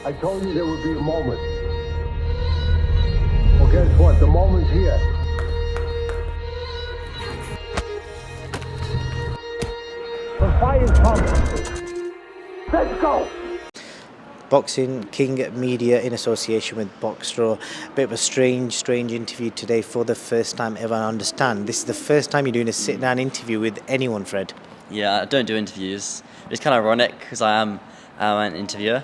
I told you there would be a moment. Well, guess what? The moment's here. The fight is coming. Let's go! Boxing King Media in association with Boxstro. A bit of a strange interview today for the first time ever. I understand this is the first time you're doing a sit-down interview with anyone, Fred. Yeah, I don't do interviews. It's kind of ironic because I am an interviewer,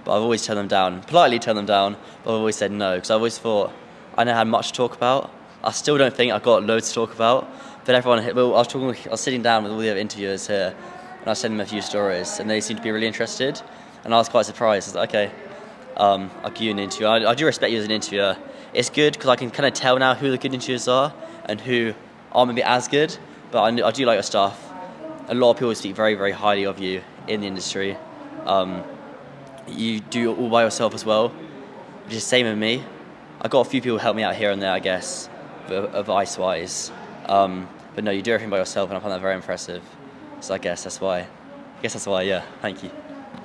but I've always turned them down, politely turned them down, but I've always said no because I always thought I never had much to talk about. I still don't think I've got loads to talk about, but everyone, I was sitting down with all the other interviewers here and I was sending them a few stories and they seemed to be really interested. And I was quite surprised. I was like, okay, I'll give you an interview. I do respect you as an interviewer. It's good because I can kind of tell now who the good interviewers are and who aren't maybe as good, but I do like your stuff. A lot of people speak very, very highly of you in the industry. You do it all by yourself as well, which is the same with me. I got a few people help me out here and there, I guess, advice-wise. But no, you do everything by yourself, and I find that very impressive. So I guess that's why. Yeah. Thank you.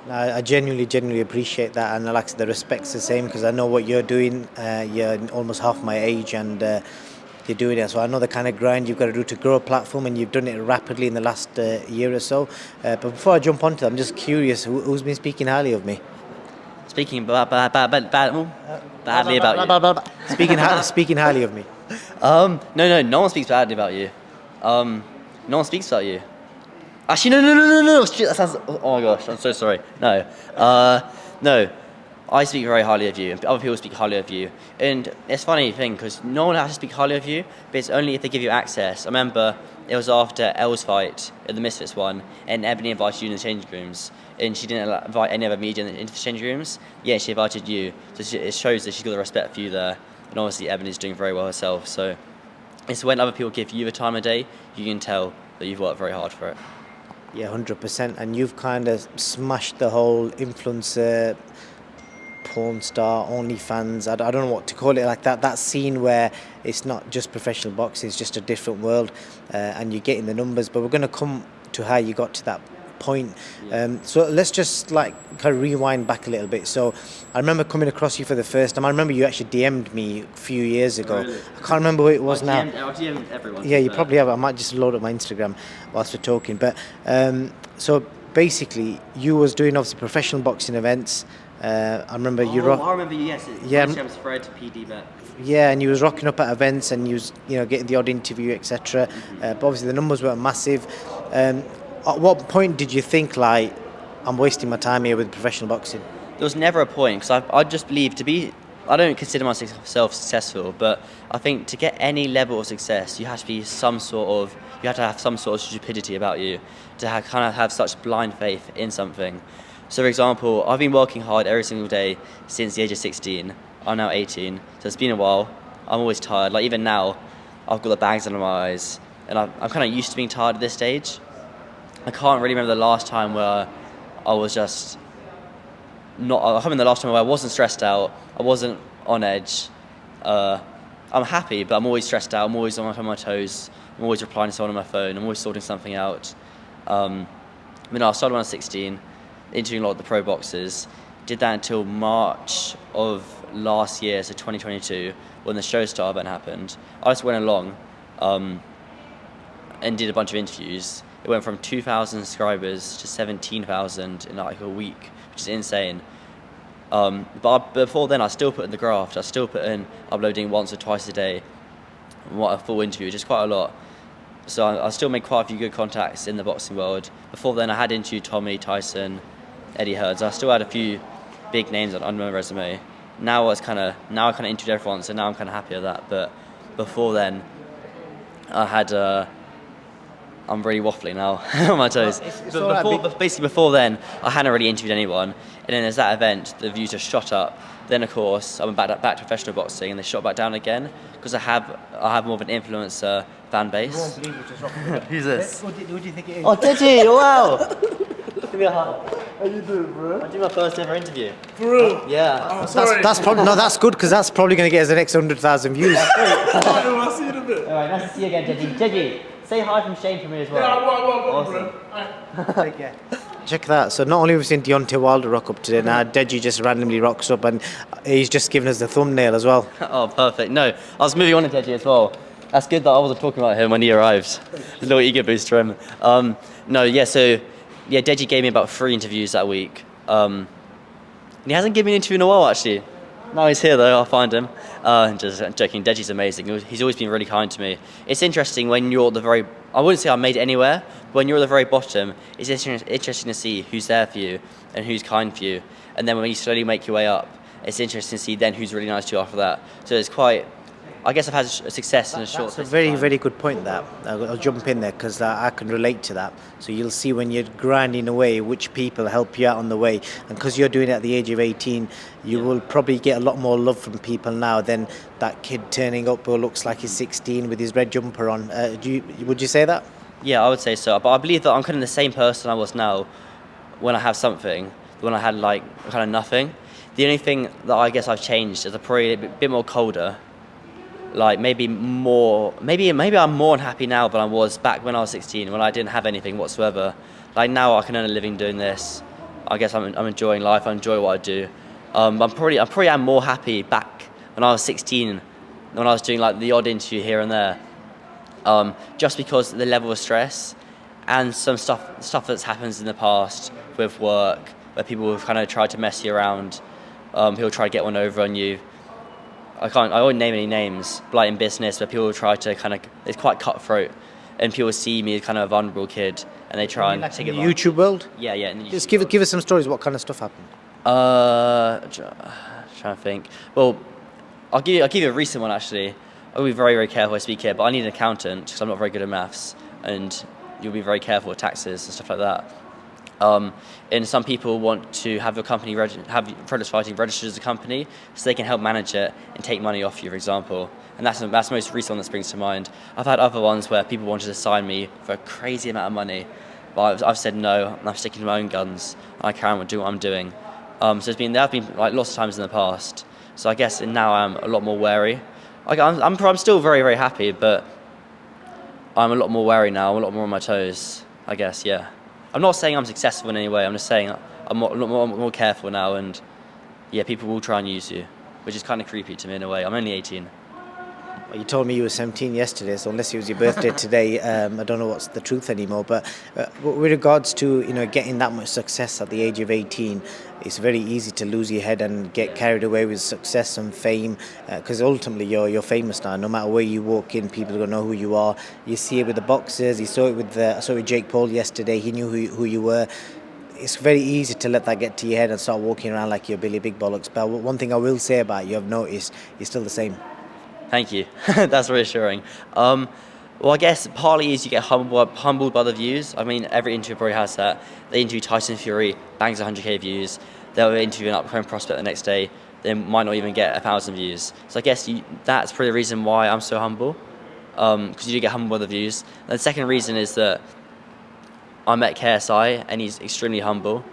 I genuinely appreciate that, and like the respect's the same because I know what you're doing. You're almost half my age, and you're doing it. So I know the kind of grind you've got to do to grow a platform, and you've done it rapidly in the last year or so. But before I jump onto that, I'm just curious, who's been speaking highly of me? Speaking badly about you. Speaking highly of me. No one speaks badly about you. No one speaks about you. Actually, no. That sounds. Oh my gosh, I'm so sorry. No. I speak very highly of you, and other people speak highly of you. And it's a funny thing because no one has to speak highly of you, but it's only if they give you access. I remember it was after Elle's fight at the Misfits one, and Ebony invited you in the changing rooms, and she didn't invite any other media into the changing rooms. Yeah, she invited you, so it shows that she's got the respect for you there. And obviously, Ebony's doing very well herself. So it's when other people give you the time of day, you can tell that you've worked very hard for it. Yeah, 100%. And you've kind of smashed the whole influencer, porn star, OnlyFans, I don't know what to call it, like that scene where it's not just professional boxing, it's just a different world, and you're getting the numbers. But we're going to come to how you got to that point. So let's just like kind of rewind back a little bit. So I remember coming across you for the first time. I remember you actually DM'd me a few years ago. Really? I can't remember who it was now. I've DM'd everyone. Yeah, you probably have. I might just load up my Instagram whilst we're talking. But so basically, you was doing obviously professional boxing events. I remember you. I remember you. Yes. Yeah. Instagram's Fred PD Bet. Yeah, and you was rocking up at events, and you was getting the odd interview, etc. But obviously the numbers were massive. At what point did you think like I'm wasting my time here with professional boxing? There was never a point because I just believe I don't consider myself successful, but I think to get any level of success, you have to have some sort of stupidity about you to have such blind faith in something. So, for example, I've been working hard every single day since the age of 16. I'm now 18, so it's been a while. I'm always tired. Like even now, I've got the bags under my eyes, and I'm kind of used to being tired at this stage. I can't really remember the last time where I was just not. I remember the last time where I wasn't stressed out. I wasn't on edge. I'm happy, but I'm always stressed out. I'm always on my toes. I'm always replying to someone on my phone. I'm always sorting something out. I started when I was 16, interviewing a lot of the pro boxers. Did that until March of last year, so 2022, when the Showstar event happened. I just went along and did a bunch of interviews. It went from 2,000 subscribers to 17,000 in like a week, which is insane. But before then, I still put in the graft. I still put in uploading once or twice a day, a full interview, which is quite a lot. So I still made quite a few good contacts in the boxing world. Before then, I had interviewed Tommy, Tyson, Eddie Hearns. I still had a few big names on my resume. Now I kind of interviewed everyone, so now I'm kind of happy with that. But before then, I had. I'm really waffling now on my toes. But basically before then, I hadn't really interviewed anyone. And then there's that event, the views just shot up. Then of course, I went back to professional boxing, and they shot back down again because I have more of an influencer fan base. You won't believe it just rocked. Who's this? Who do you think it is? Oh, Deji! Wow! Give me a hug. How you doing, bro? I did my first ever interview. For real? Yeah. Oh, sorry. That's probably that's good because that's probably going to get us the next 100,000 views. I'll see you in a bit. All right, nice to see you again, Deji. Deji, say hi from Shane for me as well. Yeah, I will, awesome. bro. Take care. Check that. So not only have we seen Deontay Wilder rock up today, now Deji just randomly rocks up and he's just given us the thumbnail as well. Oh, perfect. No, I was moving on to Deji as well. That's good that I wasn't talking about him when he arrived. A little ego boost for him. No, yeah, so, yeah, Deji gave me about 3 interviews that week. And he hasn't given me an interview in a while, actually. Now he's here, though. I'll find him. Just joking. Deji's amazing. He's always been really kind to me. It's interesting when you're at the very... I wouldn't say I made it anywhere, but when you're at the very bottom, it's interesting to see who's there for you and who's kind for you. And then when you slowly make your way up, it's interesting to see then who's really nice to you after that. So it's quite... I guess I've had success in a short... That's a very, very good point, that. I'll jump in there because I can relate to that. So you'll see when you're grinding away which people help you out on the way. And because you're doing it at the age of 18, you will probably get a lot more love from people now than that kid turning up who looks like he's 16 with his red jumper on. Would you say that? Yeah, I would say so. But I believe that I'm kind of the same person I was now when I have something, when I had like kind of nothing. The only thing that I guess I've changed is I'm probably a bit more colder. Like maybe I'm more unhappy now than I was back when I was 16, when I didn't have anything whatsoever. Like now I can earn a living doing this. I guess I'm enjoying life. I enjoy what I do. I'm probably more happy back when I was 16, when I was doing like the odd interview here and there. Just because of the level of stress and some stuff that's happened in the past with work, where people have kind of tried to mess you around. People try to get one over on you. I won't name any names, but like in business, where people try to it's quite cutthroat, and people see me as kind of a vulnerable kid, and they try and take In the advantage. YouTube world? Yeah, in the Just YouTube give us some stories. What kind of stuff happened? Trying to think. Well, I'll give you a recent one actually. I'll be very, very careful I speak here, but I need an accountant because I'm not very good at maths, and you'll be very careful with taxes and stuff like that. And some people want to have your company have Product Fighting registered as a company so they can help manage it and take money off you, for example. And that's the most recent one that springs to mind. I've had other ones where people wanted to sign me for a crazy amount of money, but I've said no, and I'm sticking to my own guns. And I carry on doing what I'm doing. So there have been like lots of times in the past. So I guess now I'm a lot more wary. I'm still very, very happy, but I'm a lot more wary now. I'm a lot more on my toes, I guess, yeah. I'm not saying I'm successful in any way. I'm just saying I'm a lot more careful now, and yeah, people will try and use you, which is kind of creepy to me in a way. I'm only 18. Well, you told me you were 17 yesterday, so unless it was your birthday today, I don't know what's the truth anymore. But with regards to getting that much success at the age of 18, it's very easy to lose your head and get carried away with success and fame, because ultimately you're famous now. No matter where you walk in, people are going to know who you are. You see it with the boxers. You saw it I saw it with Jake Paul yesterday. He knew who you were. It's very easy to let that get to your head and start walking around like you're Billy Big Bollocks. But one thing I will say about you, I've noticed, you're still the same. Thank you. That's reassuring. Well, I guess partly is you get humbled by the views. I mean, every interview probably has that. They interview Tyson Fury, bangs 100k views. They'll interview an upcoming prospect the next day. They might not even get 1,000 views. So I guess that's probably the reason why I'm so humble, because you do get humbled by the views. And the second reason is that I met KSI, and he's extremely humble.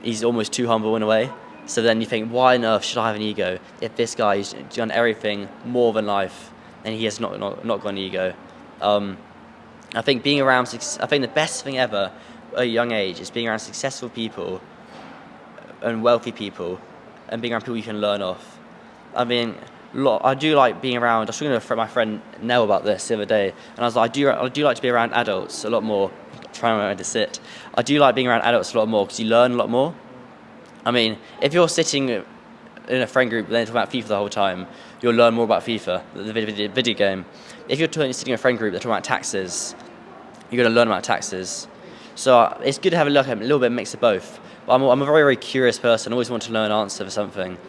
He's almost too humble in a way. So then you think, why on earth should I have an ego if this guy has done everything more than life and he has not got an ego? I think the best thing ever at a young age is being around successful people and wealthy people and being around people you can learn off. I mean, I do like being around. I was talking to my friend Nell about this the other day, and I was like, I do like to be around adults a lot more. Trying to remember to sit. I do like being around adults a lot more because you learn a lot more. I mean, if you're sitting in a friend group and they're talking about FIFA the whole time, you'll learn more about FIFA, the video game. If you're sitting in a friend group, they're talking about taxes, you're going to learn about taxes. So it's good to have a little bit of mix of both. But I'm a very, very curious person. I always want to know an answer for something.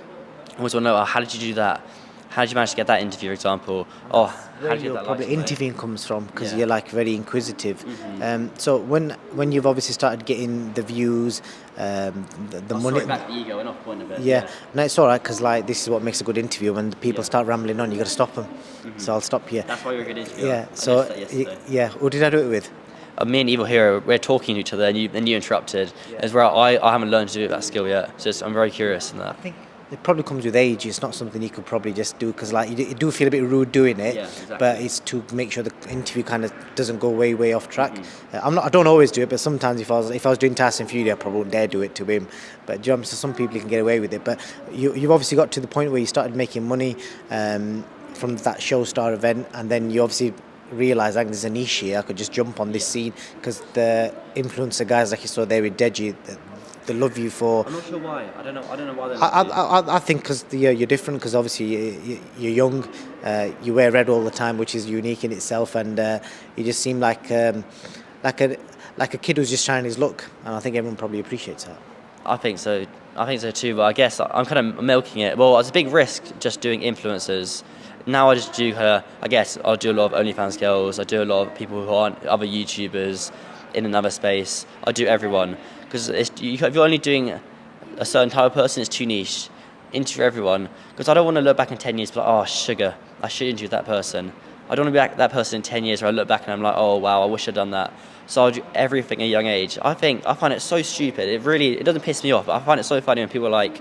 I always want to know, how did you do that? How did you manage to get that interview, for example? How did you get that probably license? interviewing comes from, because Yeah. you're like very inquisitive. So when you've obviously started getting the views, the money. Sorry, back to the ego, we're off point a bit. Yeah, no, it's all right, because like this is what makes a good interview. When the people start rambling on, you got to stop them. So I'll stop you. That's why you're a good interviewer. Yeah. I So noticed that yesterday. yeah, who did I do it with? Me and Evil Hero, we're talking to each other, and you interrupted. As well, I haven't learned to do that skill yet, so I'm very curious in that. I think it probably comes with age. It's not something you could probably just do because like you do feel a bit rude doing it. Yeah, exactly. But it's to make sure the interview kind of doesn't go way off track. I don't always do it, but sometimes if I was doing Task and Fury, I probably wouldn't dare do it to him. But you know, so some people can get away with it. But you've obviously got to the point where you started making money from that show star event, and then you obviously realise like there's a niche here. I could just jump on this scene because the influencer guys like you saw there with Deji, they love you for. I'm not sure why. I don't know why they love you. I think because you're different because obviously you're young, you wear red all the time, which is unique in itself, and you just seem like a kid who's just trying his luck, and I think everyone probably appreciates that. I think so. I think so too. But I guess I'm kind of milking it. Well, it's a big risk just doing influencers. Now I just do I guess I'll do a lot of OnlyFans girls. I do a lot of people who aren't other YouTubers in another space. I do everyone because if you're only doing a certain type of person, it's too niche. Interview everyone because I don't want to look back in 10 years and be like, oh sugar, I should interview that person. I don't want to be that person in 10 years where I look back and I'm like, oh wow, I wish I'd done that. So I'll do everything at a young age. I find it so stupid. It doesn't piss me off, but I find it so funny when people are like,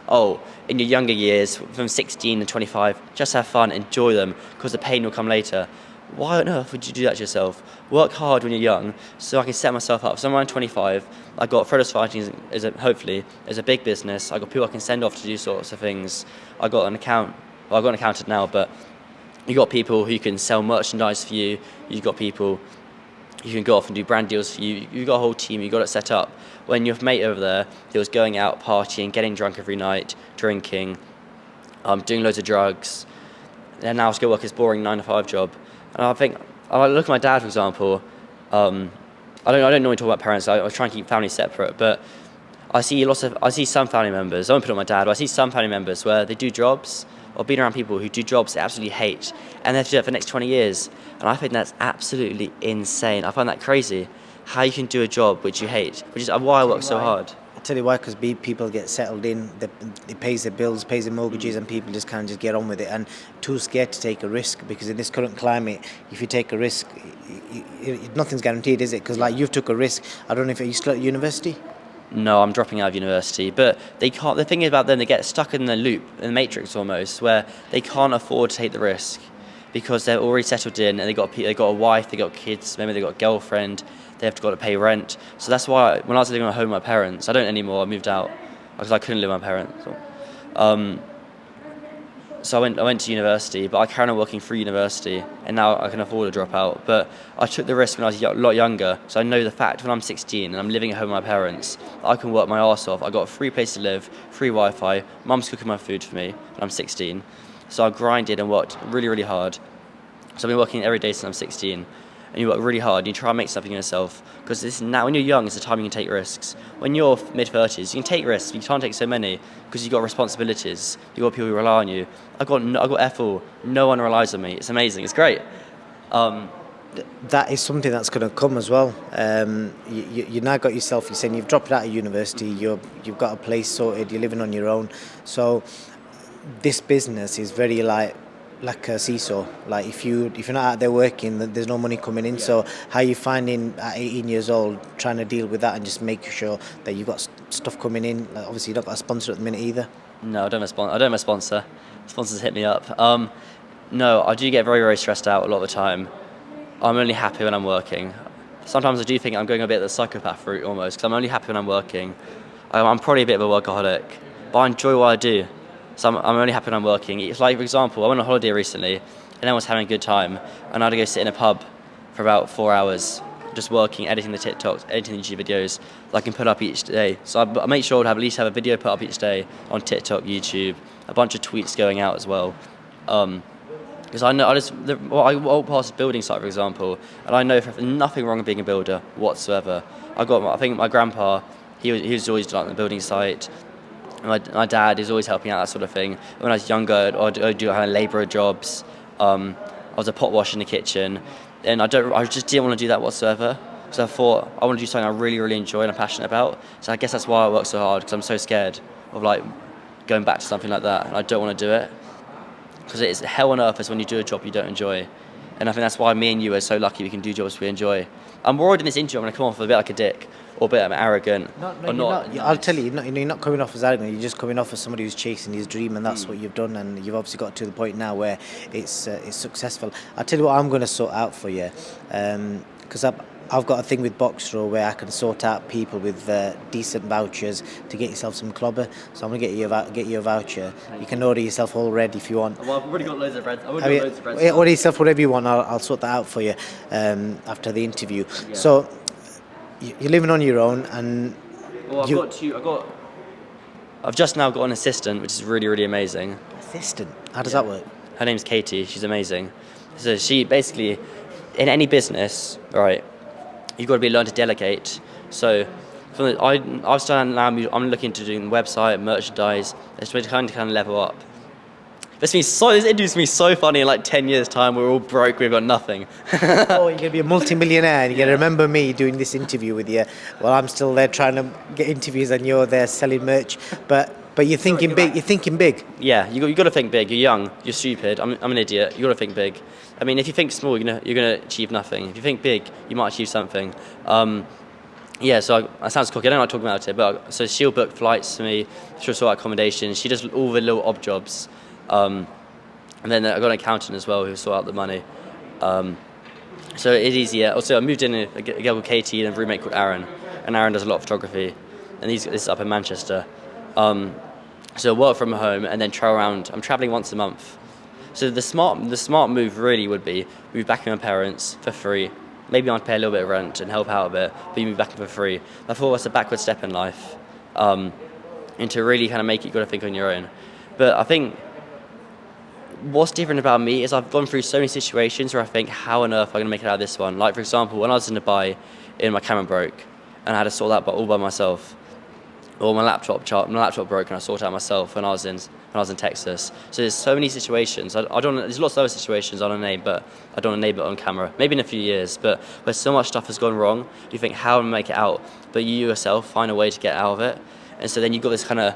oh, in your younger years, from 16 to 25, just have fun, enjoy them, because the pain will come later. Why on earth would you do that to yourself? Work hard when you're young, so I can set myself up. So I'm around 25, I got Freddo's Fighting hopefully is a big business. I got people I can send off to do sorts of things. I've got an accountant now, but you got people who can sell merchandise for you. You've got people you can go off and do brand deals for you. You've got a whole team, you've got it set up. When your mate over there, he was going out, partying, getting drunk every night, drinking, doing loads of drugs, and now it's go work his boring 9-to-5 job. And I look at my dad, for example. I don't normally talk about parents. I try and keep families separate, but I see some family members. I won't put it on my dad, but I see some family members where they do jobs or being around people who do jobs they absolutely hate, and they have to do it for the next 20 years. And I think that's absolutely insane. I find that crazy. How you can do a job which you hate, which is why I work so hard. I tell you why, because people get settled in, it pays their bills, pays their mortgages, and people just kind of just get on with it, and too scared to take a risk, because in this current climate, if you take a risk, nothing's guaranteed, is it? Because like you've took a risk. I don't know if you're still at university. No, I'm dropping out of university, but they can't. The thing is about them, they get stuck in the loop, in the matrix almost, where they can't afford to take the risk because they're already settled in and they got a wife, they got kids, maybe they got a girlfriend, they have got to pay rent. So that's why when I was living at home with my parents, I don't anymore. I moved out because I couldn't live with my parents. So I went to university, but I carried on working through university, and now I can afford to drop out. But I took the risk when I was a lot younger, so I know the fact when I'm 16 and I'm living at home with my parents, I can work my arse off. I got a free place to live, free Wi-Fi, mum's cooking my food for me when I'm 16. So I grinded and worked really, really hard. So I've been working every day since I'm 16. And you work really hard, and you try and make something of yourself. Because this now, when you're young, it's the time you can take risks. When you're mid-30s, you can take risks, but you can't take so many because you've got responsibilities. You've got people who rely on you. I've got FL. No one relies on me. It's amazing. It's great. That is something that's going to come as well. You now got yourself. You're saying you've dropped out of university. You've got a place sorted. You're living on your own. So this business is very like a seesaw. Like if you're not out there working, there's no money coming in. Yeah. So how are you finding at 18 years old trying to deal with that and just make sure that you've got stuff coming in? Like obviously you don't got a sponsor at the minute either. No, I don't have a sponsor. Sponsors hit me up. No, I do get very, very stressed out a lot of the time. I'm only happy when I'm working. Sometimes I do think I'm going a bit of the psychopath route almost, because I'm only happy when I'm working. I'm probably a bit of a workaholic, but I enjoy what I do. So I'm only happy when I'm working. It's like, for example, I went on holiday recently, and everyone was having a good time, and I had to go sit in a pub for about 4 hours, just working, editing the TikToks, editing the YouTube videos that I can put up each day. So I make sure I at least have a video put up each day on TikTok, YouTube, a bunch of tweets going out as well. Because I walk past a building site, for example, and I know for nothing wrong with being a builder whatsoever. I think my grandpa, he was always like on the building site. My dad is always helping out, that sort of thing. When I was younger, I'd do kind of labourer jobs. I was a pot wash in the kitchen, and I just didn't want to do that whatsoever. So I thought I want to do something I really, really enjoy and I'm passionate about. So I guess that's why I work so hard, because I'm so scared of like going back to something like that, and I don't want to do it. Because it's hell on earth is when you do a job you don't enjoy. And I think that's why me and you are so lucky we can do jobs we enjoy. I'm worried in this interview I'm going to come off a bit like a dick, or a bit arrogant No, or not. I'll nice. tell you, you're not coming off as arrogant. You're just coming off as somebody who's chasing his dream, and that's what you've done. And you've obviously got to the point now where it's successful. I'll tell you what I'm going to sort out for you, because I've got a thing with Boxrow where I can sort out people with decent vouchers to get yourself some clobber. So I'm going to get you a voucher. You can order yourself all red if you want. Well, I've already got loads of bread. I've already got loads of bread. Order yourself whatever you want. I'll sort that out for you after the interview. Yeah. So you're living on your own, and Well, I've just now got an assistant, which is really, really amazing. assistant. How does that work? Her name's Katie. She's amazing. So she basically, in any business, right, you've got to be learn to delegate. So I've started now. I'm looking to doing website, merchandise. It's to kind of level up. This interview's gonna be so funny in like 10 years' time. We're all broke. We've got nothing. Oh, you're gonna be a multi-millionaire, and you're gonna remember me doing this interview with you. Well, I'm still there trying to get interviews, and you're there selling merch. But you're thinking big. You're thinking big. Yeah, you got to think big. You're young. You're stupid. I'm an idiot. You got to think big. I mean, if you think small, you're gonna achieve nothing. If you think big, you might achieve something. Yeah, so that sounds cocky. I don't like talking about it, but so she'll book flights for me. She'll sort out accommodation. She does all the little odd jobs. And then I've got an accountant as well who sort out the money. So it is easier. Also, I moved in a girl called Katie and a roommate called Aaron. And Aaron does a lot of photography. And this is up in Manchester. So I work from home and then travel around. I'm traveling once a month. So the smart move really would be move back with my parents for free. Maybe I'd pay a little bit of rent and help out a bit, but you move back for free. I thought that's a backward step in life. And to really kind of make it, you've got to think on your own. But I think what's different about me is I've gone through so many situations where I think, how on earth am I going to make it out of this one? Like, for example, when I was in Dubai, my camera broke, and I had to sort that all by myself. Or my laptop broke, and I sorted it out myself when I was in Texas. So there's so many situations. There's lots of other situations I don't name, but I don't want to name it on camera. Maybe in a few years, but where so much stuff has gone wrong, you think, how am I make it out? But you yourself find a way to get out of it, and so then you've got this kind of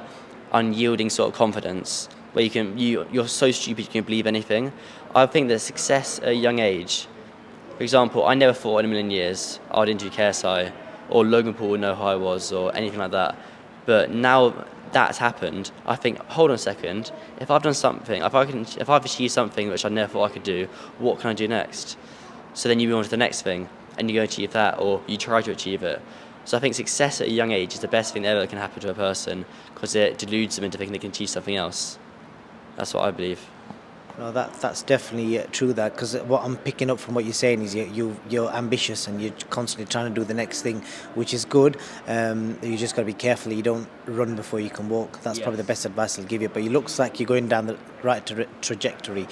unyielding sort of confidence where you're so stupid you can believe anything. I think that success at a young age, for example, I never thought in a million years I'd interview KSI or Logan Paul would know who I was or anything like that. But now that's happened, I think, hold on a second, if I've done something, if I've achieved something which I never thought I could do, what can I do next? So then you move on to the next thing and you go achieve that, or you try to achieve it. So I think success at a young age is the best thing that ever can happen to a person because it deludes them into thinking they can achieve something else. That's what I believe. No, that's definitely true. That because what I'm picking up from what you're saying is you're ambitious and you're constantly trying to do the next thing, which is good. You just got to be careful. You don't run before you can walk. That's probably the best advice I'll give you. But it looks like you're going down the right trajectory.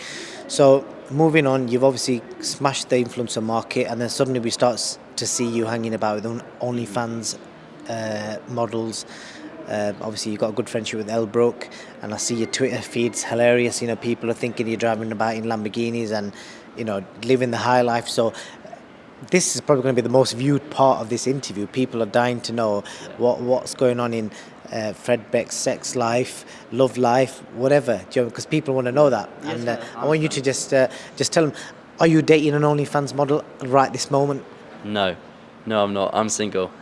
So moving on, you've obviously smashed the influencer market, and then suddenly we start to see you hanging about with OnlyFans models. Obviously, you've got a good friendship with Elbrook, and I see your Twitter feed's hilarious. You know, people are thinking you're driving about in Lamborghinis and, you know, living the high life. So this is probably going to be the most viewed part of this interview. People are dying to know what's going on in Fred Beck's sex life, love life, whatever. Because people want to know that. Yes, and I want you to just tell them, are you dating an OnlyFans model right this moment? No, I'm not. I'm single.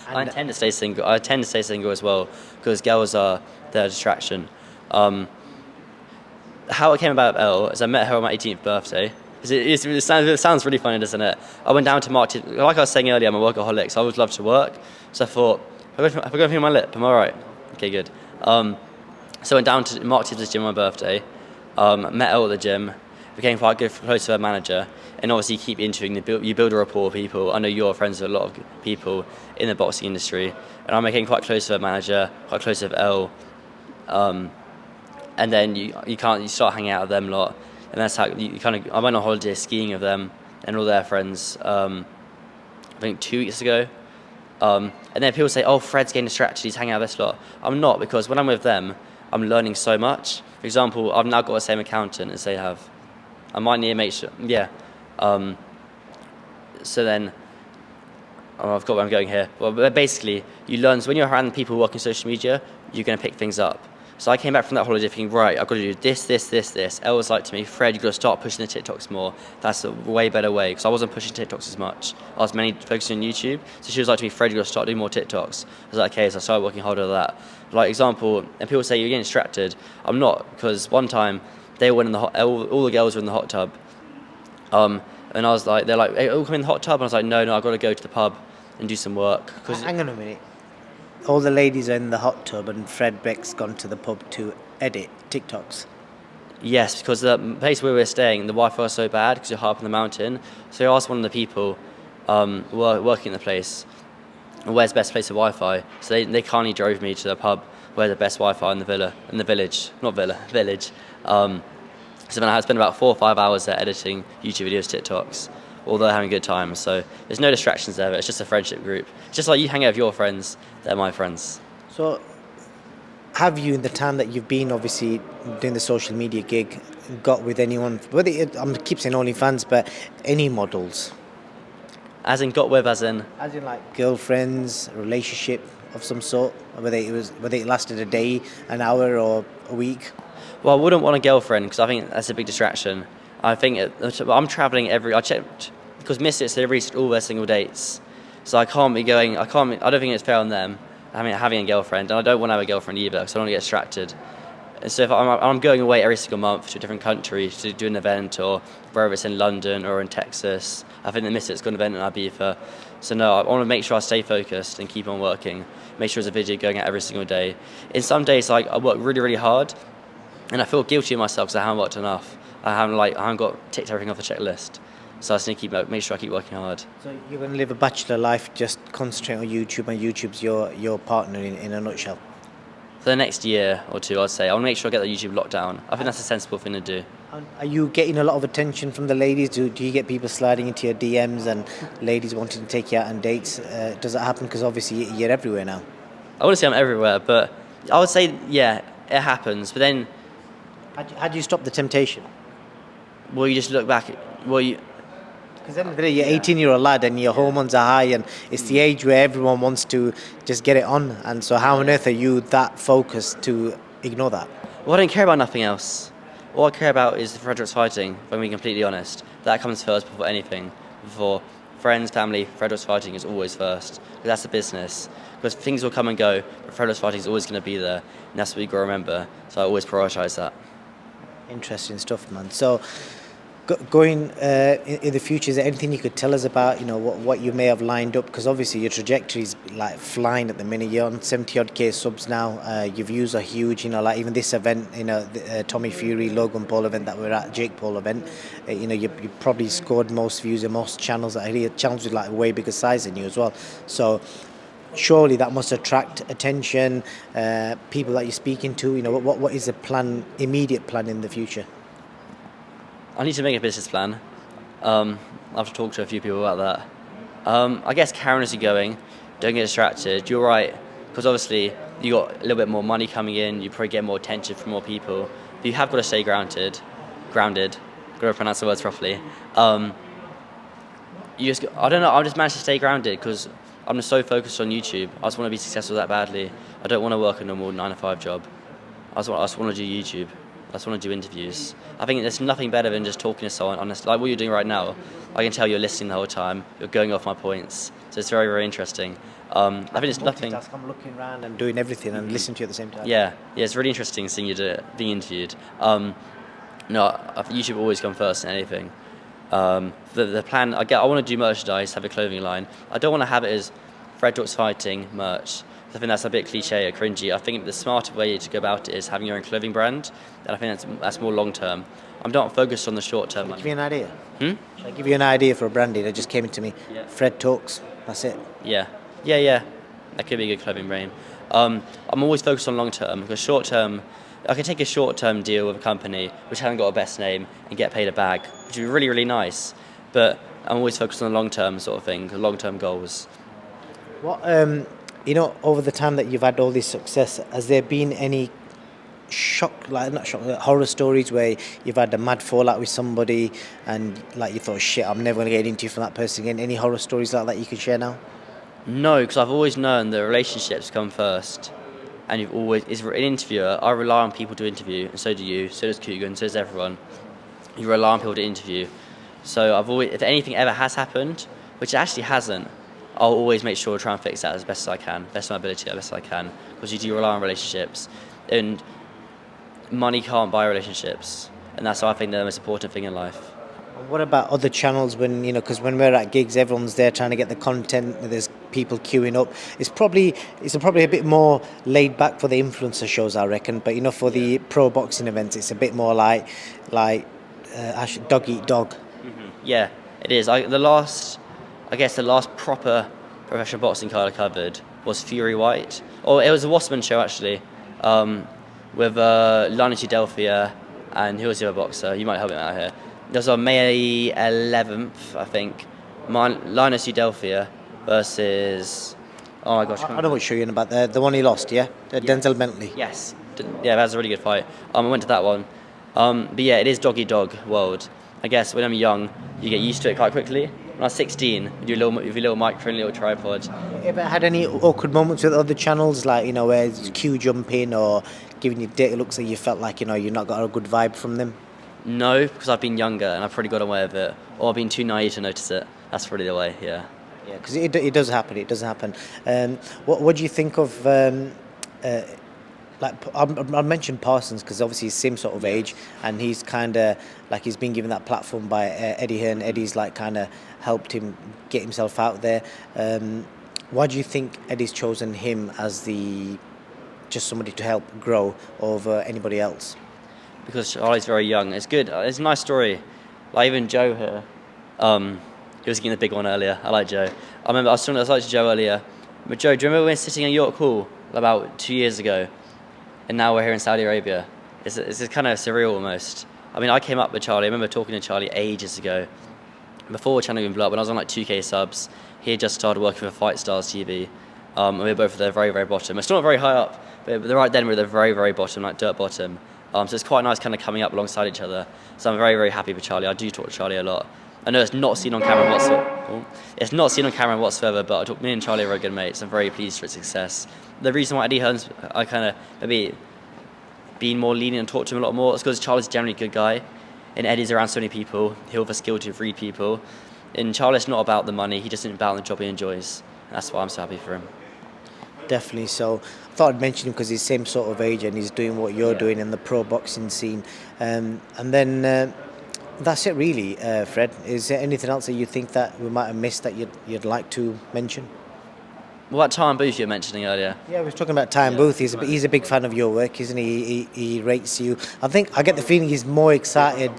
I intend to stay single. I tend to stay single as well because girls are their distraction. How it came about Elle is I met her on my 18th birthday. It sounds really funny, doesn't it? I went down to Mark Tibbs. Like I was saying earlier, I'm a workaholic, so I always love to work. So I thought, if I go through my lip, I'm all right. Okay, good. So I went down to Mark Tibbs' gym on my birthday, met Elle at the gym, became quite good, close to her manager, and obviously you keep interviewing, you build a rapport with people. I know you're friends with a lot of people in the boxing industry, and I'm getting quite close to her manager, quite close to Elle, and then you start hanging out with them a lot, and that's how I went on holiday skiing with them and all their friends, I think 2 weeks ago, and then people say, oh, Fred's getting distracted, he's hanging out with this lot. I'm not, because when I'm with them, I'm learning so much. For example, I've now got the same accountant as they have. I might need to make sure, so then, I've got where I'm going here. Well, but basically, you learn, so when you're around people working social media, you're going to pick things up. So I came back from that holiday thinking, right, I've got to do this, this, this, this. Elle was like to me, Fred, you've got to start pushing the TikToks more. That's a way better way, because I wasn't pushing TikToks as much. I was mainly focusing on YouTube. So she was like to me, Fred, you've got to start doing more TikToks. I was like, okay, so I started working harder at that. Like, example, and people say you're getting distracted. I'm not, because one time they went in the all the girls were in the hot tub. And I was like, they're like, hey, all come in the hot tub? And I was like, no, I've got to go to the pub and do some work. Hang on a minute. All the ladies are in the hot tub and Fred Beck's gone to the pub to edit TikToks. Yes, because the place where we were staying, the Wi-Fi was so bad because you're high up in the mountain. So I asked one of the people working in the place, where's the best place for Wi-Fi? So they kindly drove me to the pub where the best Wi-Fi in the village. So then I had spent about 4 or 5 hours there editing YouTube videos, TikToks, although having a good time. So there's no distractions there. It's just a friendship group. It's just like you hang out with your friends, they're my friends. So, have you, in the time that you've been obviously doing the social media gig, got with anyone? Whether I keep saying OnlyFans, but any models? As in got with, as in like girlfriends, a relationship of some sort, whether it lasted a day, an hour, or a week. Well, I wouldn't want a girlfriend because I think that's a big distraction. I think I'm travelling I checked, because Misfits, they released all their single dates. So I don't think it's fair on them having a girlfriend, and I don't want to have a girlfriend either because I don't want to get distracted. And so if I'm going away every single month to a different country to do an event, or whether it's in London or in Texas, I think the Misfits got an event in Ibiza. So no, I want to make sure I stay focused and keep on working, make sure there's a video going out every single day. In some days, like, I work really, really hard, and I feel guilty of myself because I haven't worked enough. I haven't got ticked everything off the checklist. So I just need to make sure I keep working hard. So you're going to live a bachelor life, just concentrate on YouTube, and YouTube's your partner in a nutshell? For the next year or two, I'd say I want to make sure I get the YouTube locked down. I think that's a sensible thing to do. Are you getting a lot of attention from the ladies? Do you get people sliding into your DMs and ladies wanting to take you out on dates? Does that happen? Because obviously you're everywhere now. I wouldn't say I'm everywhere, but I would say, yeah, it happens. But then, how do you stop the temptation? well, you just look back. Because at the end of the day, you're 18-year-old lad and your hormones are high, and it's the age where everyone wants to just get it on. And so how on earth are you that focused to ignore that? Well, I don't care about nothing else. All I care about is the Frederick's fighting, if I'm being completely honest. That comes first before anything. Before friends, family, Frederick's fighting is always first. Because that's the business. Because things will come and go, but Frederick's fighting is always going to be there. And that's what you've got to remember. So I always prioritise that. Interesting stuff, man. So, going in the future, is there anything you could tell us about, what you may have lined up? Because obviously your trajectory is like flying at the minute. You're on 70-odd-K subs now. Your views are huge. Like even this event, the Tommy Fury, Logan Paul event that we're at, Jake Paul event. You probably scored most views in most channels that are here. Channels with like way bigger size than you as well. So surely that must attract attention. People that you're speaking to. What is the immediate plan in the future? I need to make a business plan. I have to talk to a few people about that. I guess carry on as you're going. Don't get distracted. You're right, because obviously you got a little bit more money coming in. You probably get more attention from more people. But you have got to stay grounded. Got to pronounce the words properly. I don't know. I just managed to stay grounded because I'm just so focused on YouTube. I just want to be successful that badly. I don't want to work a normal 9-to-5 job. I just want to do YouTube. I just want to do interviews. I think there's nothing better than just talking to someone honest, like what you're doing right now. I can tell you're listening the whole time. You're going off my points. So it's very, very interesting. I think it's nothing. I'm looking around and doing everything and listening to you at the same time. Yeah, it's really interesting seeing you being interviewed. YouTube always come first in anything. The plan, I want to do merchandise, have a clothing line. I don't want to have it as Fred Talks Fighting merch. I think that's a bit cliche or cringy. I think the smarter way to go about it is having your own clothing brand, and I think that's more long term. I'm not focused on the short term. Shall I give you an idea? Should I give you an idea for a branding that just came into me? Yeah. Fred Talks. That's it. Yeah. That could be a good clothing brand. I'm always focused on long term, because short term, I can take a short term deal with a company which hasn't got a best name and get paid a bag, which would be really, really nice. But I'm always focused on the long term sort of thing, long term goals. What over the time that you've had all this success, has there been any horror stories where you've had a mad fallout with somebody and like you thought, shit, I'm never going to get into from that person again? Any horror stories like that you can share now? No, because I've always known that relationships come first. and you've always is an interviewer. I rely on people to interview, and so do you, so does Coogan, so does everyone. You rely on people to interview. So I've always, if anything ever has happened, which it actually hasn't, I'll always make sure to try and fix that as best as I can, best of my ability, as best as I can, because you do rely on relationships, and money can't buy relationships, and that's, I think, the most important thing in life. What about other channels when, because when we're at gigs, everyone's there trying to get the content, there's people queuing up. It's probably a bit more laid back for the influencer shows, I reckon, but for the pro boxing events, it's a bit more like dog eat dog. Yeah, it is. The last proper professional boxing card I covered was Fury White. Or it was a Wasserman show, actually, with Linus Udelphia and who was the other boxer? You might help me out here. It was on May 11th, I think. Linus Udelphia versus... Oh my gosh. I know what show you're in about, the one he lost, yeah? Denzel Bentley. Yes. Yeah, that was a really good fight. I went to that one. But yeah, it is dog-eat-dog world. I guess when I'm young, you get used to it quite quickly. When I was 16, with your little microphone, little tripod. You ever had any awkward moments with other channels, like, where it's queue jumping or giving you dirty looks that you felt like, you've not got a good vibe from them? No, because I've been younger and I've probably got away with it. Or I've been too naive to notice it. That's probably the way, yeah. Yeah, because it does happen, What do you think of... I mentioned Parsons because obviously he's same sort of age, and he's kind of like he's been given that platform by Eddie Hearn. Eddie's like kind of helped him get himself out there. Why do you think Eddie's chosen him as just somebody to help grow over anybody else? Because Charlie's very young. It's good. It's a nice story. Like even Joe here, he was getting the big one earlier. I like Joe. I remember I was talking to Joe earlier. But Joe, do you remember when we were sitting in York Hall about 2 years ago? And now we're here in Saudi Arabia. It's kind of surreal almost. I mean, I came up with Charlie. I remember talking to Charlie ages ago, before channel even blew up, when I was on like 2K subs. He had just started working for Fight Stars TV. And we were both at the very, very bottom. We're still not very high up, but right then we were at the very, very bottom, like dirt bottom. So it's quite nice kind of coming up alongside each other. So I'm very, very happy with Charlie. I do talk to Charlie a lot. I know it's not seen on camera whatsoever. It's not seen on camera whatsoever, but me and Charlie are very good mates. I'm very pleased for its success. The reason why Eddie Hearn's, I kind of maybe being more lenient and talk to him a lot more is because Charlie's generally a good guy, and Eddie's around so many people. He'll have a skill to read people. And Charlie's not about the money. He just isn't about the job he enjoys. That's why I'm so happy for him. Definitely so. I thought I'd mention him because he's same sort of age and he's doing what you're doing in the pro boxing scene. And then that's it really, Fred. Is there anything else that you think that we might have missed that you'd like to mention? What Time Booth you were mentioning earlier? Yeah, we were talking about Time Booth. He's a big fan of your work, isn't he? He rates you. I think I get the feeling he's more excited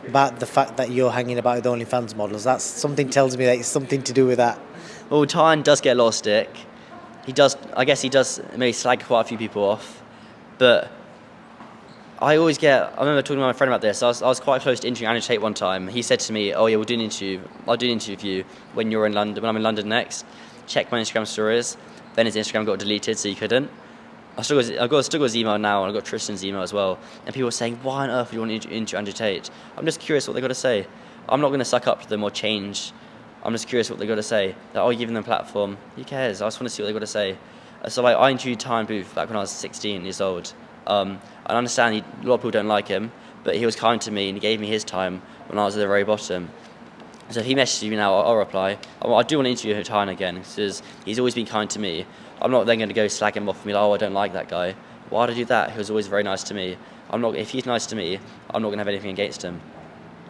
about the fact that you're hanging about with OnlyFans models. That's something tells me that it's something to do with that. Well, Tyne does get a lot of stick. I guess he does maybe slag quite a few people off, but I remember talking to my friend about this. I was quite close to interviewing Andrew Tate one time. He said to me, "Oh yeah, we'll do an interview. I'll do an interview with you when you're in London. When I'm in London next." Check my Instagram stories. Then his Instagram got deleted, so he couldn't. I've still got his email now, and I've got Tristan's email as well. And people are saying, "Why on earth would you want to interview Andrew Tate?" I'm just curious what they got to say. I'm not going to suck up to them or change. I'm just curious what they got to say. Like, you're giving them a platform. Who cares? I just want to see what they got to say. So like, I interviewed Tyne Booth back when I was 16 years old. I understand a lot of people don't like him, but he was kind to me and he gave me his time when I was at the very bottom. So if he messages me now, I'll reply. I do want to interview Tyne again because he's always been kind to me. I'm not then going to go slag him off and be like, "Oh, I don't like that guy." Why would I do that? He was always very nice to me. If he's nice to me, I'm not going to have anything against him.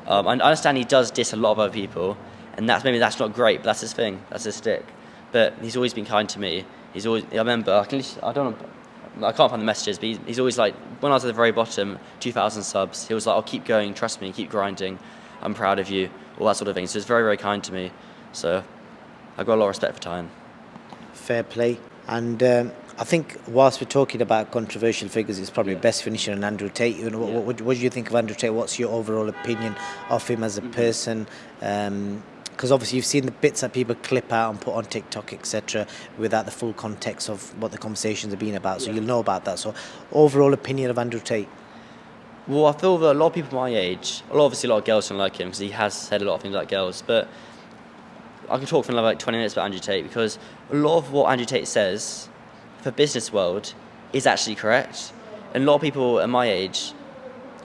I understand he does diss a lot of other people, and maybe that's not great, but that's his thing. That's his stick. But he's always been kind to me. I remember. I can't find the messages, but he's always like, when I was at the very bottom, 2,000 subs, he was like, "Oh, keep going, trust me, keep grinding. I'm proud of you," all that sort of thing. So he's very, very kind to me. So I've got a lot of respect for Tyne. Fair play. And I think whilst we're talking about controversial figures, it's probably best finishing on Andrew Tate. What do you think of Andrew Tate? What's your overall opinion of him as a person? Because obviously you've seen the bits that people clip out and put on TikTok, etc., without the full context of what the conversations have been about. So you'll know about that. So overall opinion of Andrew Tate? Well, I feel that a lot of people my age, obviously a lot of girls don't like him because he has said a lot of things like girls, but I can talk for another like 20 minutes about Andrew Tate because a lot of what Andrew Tate says, for business world, is actually correct. And a lot of people at my age,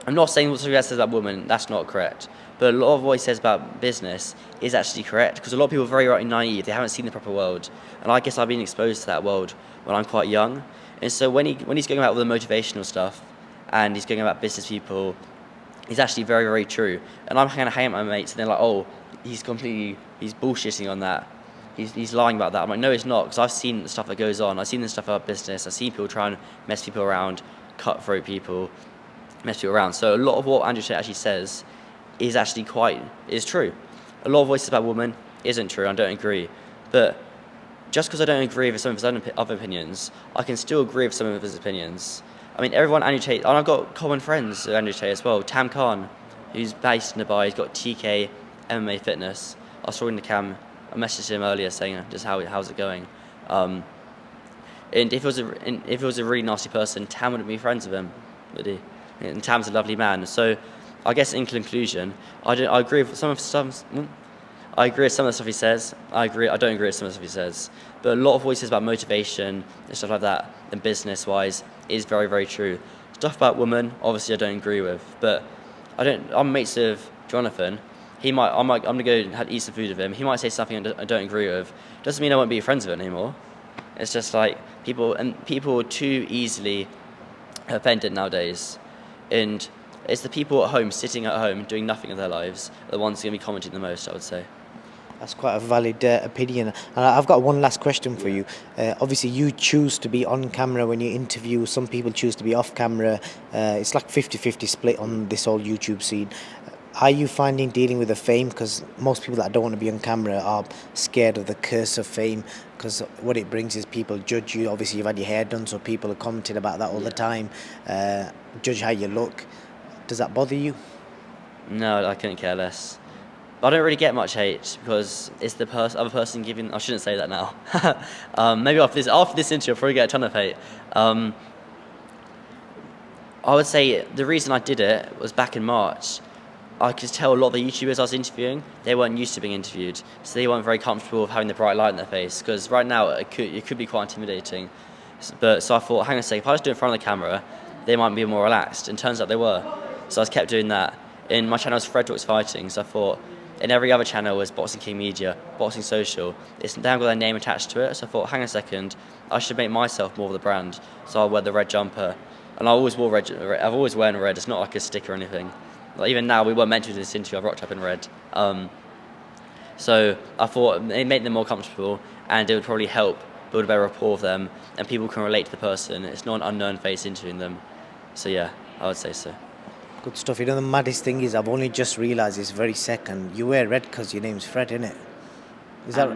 I'm not saying what Success says about women, that's not correct. But a lot of what he says about business is actually correct, because a lot of people are very right and naive. They haven't seen the proper world. And I guess I've been exposed to that world when I'm quite young. And so when he's going about all the motivational stuff and he's going about business people, it's actually very, very true. And I'm kind of hanging out with my mates and they're like, oh, he's bullshitting on that. He's lying about that. I'm like, no, it's not, because I've seen the stuff that goes on. I've seen the stuff about business. I've seen people try and mess people around, cutthroat people, mess people around. So a lot of what Andrew Tate actually says is actually is true. A lot of voices about women isn't true. I don't agree. But just because I don't agree with some of his other opinions, I can still agree with some of his opinions. I mean, everyone Andrew Tate, and I've got common friends with Andrew Tate as well. Tam Khan, who's based in Dubai, he's got TK MMA Fitness. I was talking to Cam, I messaged him earlier saying just how's it going. And if it was a really nasty person, Tam wouldn't be friends with him, would he? And Tam's a lovely man. So I guess in conclusion, I agree with some of the stuff. I agree with some of the stuff he says. I don't agree with some of the stuff he says. But a lot of what he says about motivation and stuff like that, and business-wise, is very, very true. Stuff about women, obviously, I don't agree with. But I'm mates with Jonathan. I'm gonna go eat some food with him. He might say something I don't agree with. Doesn't mean I won't be friends with him anymore. It's just like people are too easily offended nowadays, and it's the people at home, sitting at home, doing nothing in their lives, are the ones going to be commenting the most, I would say. That's quite a valid opinion. And I've got one last question for you. Obviously, you choose to be on camera when you interview. Some people choose to be off camera. It's like 50-50 split on this whole YouTube scene. How are you finding dealing with the fame? Because most people that don't want to be on camera are scared of the curse of fame, because what it brings is people judge you. Obviously, you've had your hair done, so people are commenting about that all the time. Judge how you look. Does that bother you? No, I couldn't care less. I don't really get much hate because it's the other person giving. I shouldn't say that now. Maybe after this interview, I'll probably get a ton of hate. I would say the reason I did it was back in March. I could tell a lot of the YouTubers I was interviewing, they weren't used to being interviewed, so they weren't very comfortable with having the bright light in their face. Because right now it could be quite intimidating. So I thought, hang on a second, if I just do it in front of the camera, they might be more relaxed. And turns out they were. So I just kept doing that. In my channel was Fred Talks Fighting, so I thought, in every other channel was Boxing King Media, Boxing Social. They haven't got their name attached to it, so I thought, hang on a second, I should make myself more of the brand. So I'll wear the red jumper. And I always wore red. I've always worn red. It's not like a stick or anything. Like even now, we weren't meant to do this interview. I've rocked up in red. So I thought it made them more comfortable, and it would probably help build a better rapport with them, and people can relate to the person. It's not an unknown face interviewing them. So yeah, I would say so. Good stuff. You know, the maddest thing is I've only just realised this very second. You wear red because your name's Fred, innit? Is that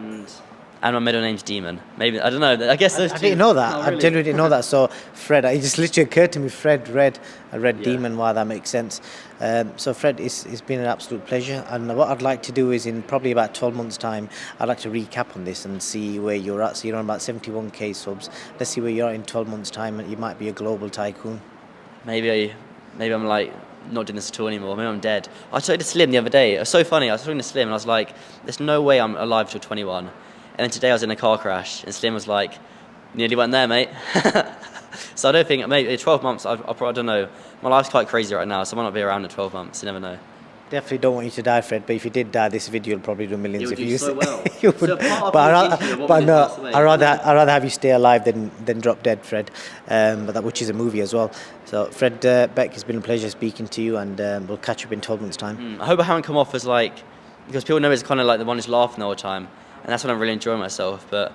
And my middle name's Demon. Maybe, I don't know. I guess those I two. didn't know that. Oh, I really? genuinely didn't know that. So Fred, it just literally occurred to me, Fred, red, a red Yeah. demon. Wow, that makes sense. So Fred, it's been an absolute pleasure. And what I'd like to do is in probably about 12 months' time, I'd like to recap on this and see where you're at. So you're on about 71k subs. Let's see where you're at in 12 months' time, and you might be a global tycoon. Maybe I'm like not doing this at all anymore. Maybe I'm dead. I talked to Slim the other day. It was so funny. I was talking to Slim and I was like, there's no way I'm alive till 21. And then today I was in a car crash and Slim was like, nearly went there, mate. So I don't think, maybe 12 months, I don't know. My life's quite crazy right now, so I might not be around in 12 months. You never know. Definitely don't want you to die, Fred. But if you did die, this video will probably do millions It of would do views. so well. You would. So part of But the I'd rather have you stay alive than drop dead, Fred. But that, which is a movie as well. So Fred Beck, it's been a pleasure speaking to you, and we'll catch up in 12 months' time. I hope I haven't come off as like, because people know it's kind of like the one who's laughing the whole time, and that's when I'm really enjoying myself. But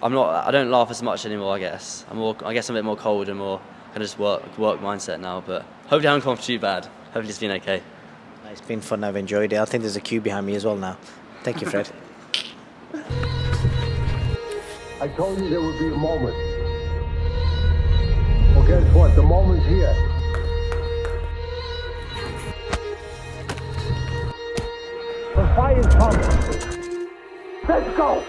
I don't laugh as much anymore. I guess I'm a bit more cold and more kind of just work mindset now. But hopefully I haven't come off too bad. Hopefully it's been okay. It's been fun. I've enjoyed it. I think there's a queue behind me as well now. Thank you, Fred. I told you there would be a moment. Well, guess what? The moment's here. The fire's coming. Let's go!